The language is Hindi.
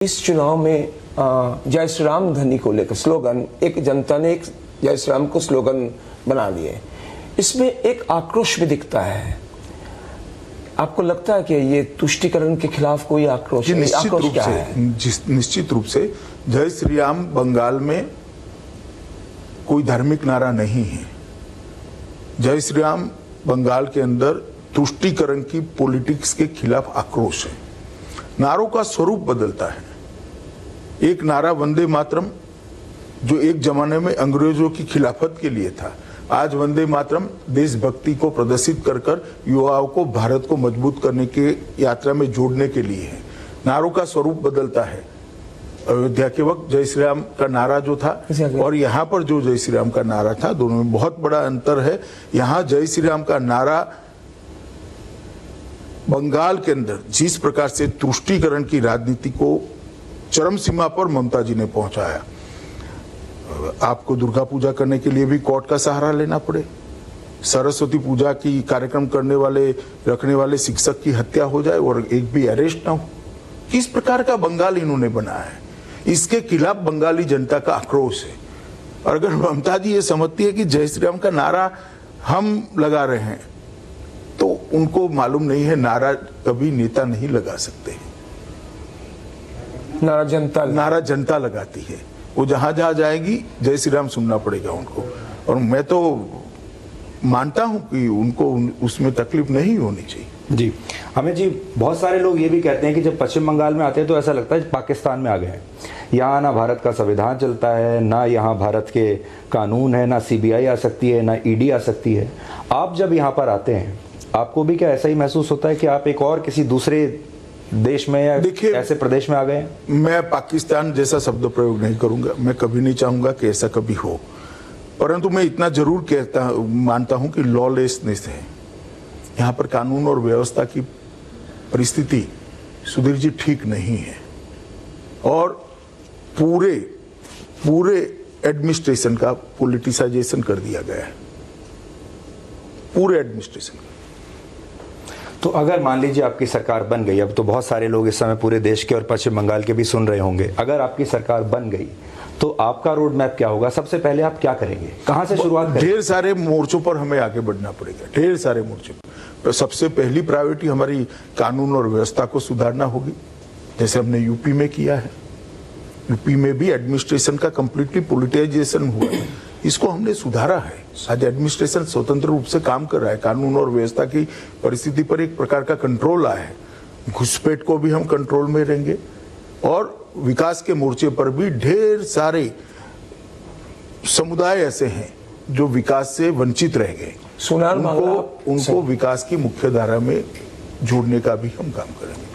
इस चुनाव में जय श्री राम ध्वनि को लेकर स्लोगन, एक जनता ने एक जय श्री राम को स्लोगन बना लिए। इसमें एक आक्रोश भी दिखता है। आपको लगता है कि ये तुष्टीकरण के खिलाफ कोई आक्रोश है? निश्चित रूप से जय श्री राम बंगाल में कोई धार्मिक नारा नहीं है। जय श्री राम बंगाल के अंदर तुष्टीकरण की पॉलिटिक्स के खिलाफ आक्रोश है। नारों का स्वरूप बदलता है। एक नारा वंदे मातरम जो एक जमाने में अंग्रेजों की खिलाफत के लिए था, आज वंदे मातरम देशभक्ति को प्रदर्शित कर कर युवाओं को भारत को मजबूत करने के यात्रा में जोड़ने के लिए है। नारों का स्वरूप बदलता है। अयोध्या के वक्त जय श्री राम का नारा जो था और यहाँ पर जो जय श्री राम का नारा था, दोनों में बहुत बड़ा अंतर है। यहाँ जय श्री राम का नारा बंगाल के अंदर जिस प्रकार से तुष्टीकरण की राजनीति को चरम सीमा पर ममता जी ने पहुंचाया, आपको दुर्गा पूजा करने के लिए भी कोर्ट का सहारा लेना पड़े, सरस्वती पूजा की कार्यक्रम रखने वाले शिक्षक की हत्या हो जाए और एक भी अरेस्ट ना हो। किस प्रकार का बंगाल इन्होंने बनाया है, इसके खिलाफ बंगाली जनता का आक्रोश है। और अगर ममता जी ये समझती है कि जय श्री राम का नारा हम लगा रहे हैं, तो उनको मालूम नहीं है नारा कभी नेता नहीं लगा सकते। नारा जनता लगाती है। वो जहां जहां जाएगी जय श्री राम सुनना पड़ेगा उनको। और मैं तो मानता हूं कि उनको उसमें तकलीफ नहीं होनी चाहिए। जी अमित जी, बहुत सारे लोग ये भी कहते हैं कि जब पश्चिम बंगाल में आते हैं तो ऐसा लगता है पाकिस्तान में आ गए हैं। यहाँ ना भारत का संविधान चलता है, ना यहाँ भारत के कानून है, ना सीबीआई आ सकती है, ना ईडी आ सकती है। आप जब यहाँ पर आते हैं, आपको भी क्या ऐसा ही महसूस होता है कि आप एक और किसी दूसरे देश में या ऐसे प्रदेश में आ गए? मैं पाकिस्तान जैसा शब्द प्रयोग नहीं करूंगा। मैं कभी नहीं चाहूंगा कि ऐसा कभी हो, परंतु मैं इतना जरूर मानता हूं कि लॉलेसनेस है यहाँ पर। कानून और व्यवस्था की परिस्थिति सुधीर जी ठीक नहीं है और पूरे एडमिनिस्ट्रेशन का पॉलिटिसाइजेशन कर दिया गया है, पूरे एडमिनिस्ट्रेशन का। तो अगर मान लीजिए आपकी सरकार बन गई, अब तो बहुत सारे लोग इस समय पूरे देश के और पश्चिम बंगाल के भी सुन रहे होंगे, अगर आपकी सरकार बन गई तो आपका रोड मैप क्या होगा? सबसे पहले आप क्या करेंगे, कहां से शुरुआत करेंगे? ढेर सारे मोर्चों पर हमें आगे बढ़ना पड़ेगा, ढेर सारे मोर्चों पर। सबसे पहली प्रायोरिटी हमारी कानून और व्यवस्था को सुधारना होगी, जैसे हमने यूपी में किया है। यूपी में भी एडमिनिस्ट्रेशन का कंप्लीटली पॉलिटिसाइजेशन हुआ है, इसको हमने सुधारा है। आज एडमिनिस्ट्रेशन स्वतंत्र रूप से काम कर रहा है। कानून और व्यवस्था की परिस्थिति पर एक प्रकार का कंट्रोल आया है। घुसपैठ को भी हम कंट्रोल में रहेंगे और विकास के मोर्चे पर भी ढेर सारे समुदाय ऐसे हैं जो विकास से वंचित रह गए। उनको विकास की मुख्य धारा में जोड़ने का भी हम काम करेंगे।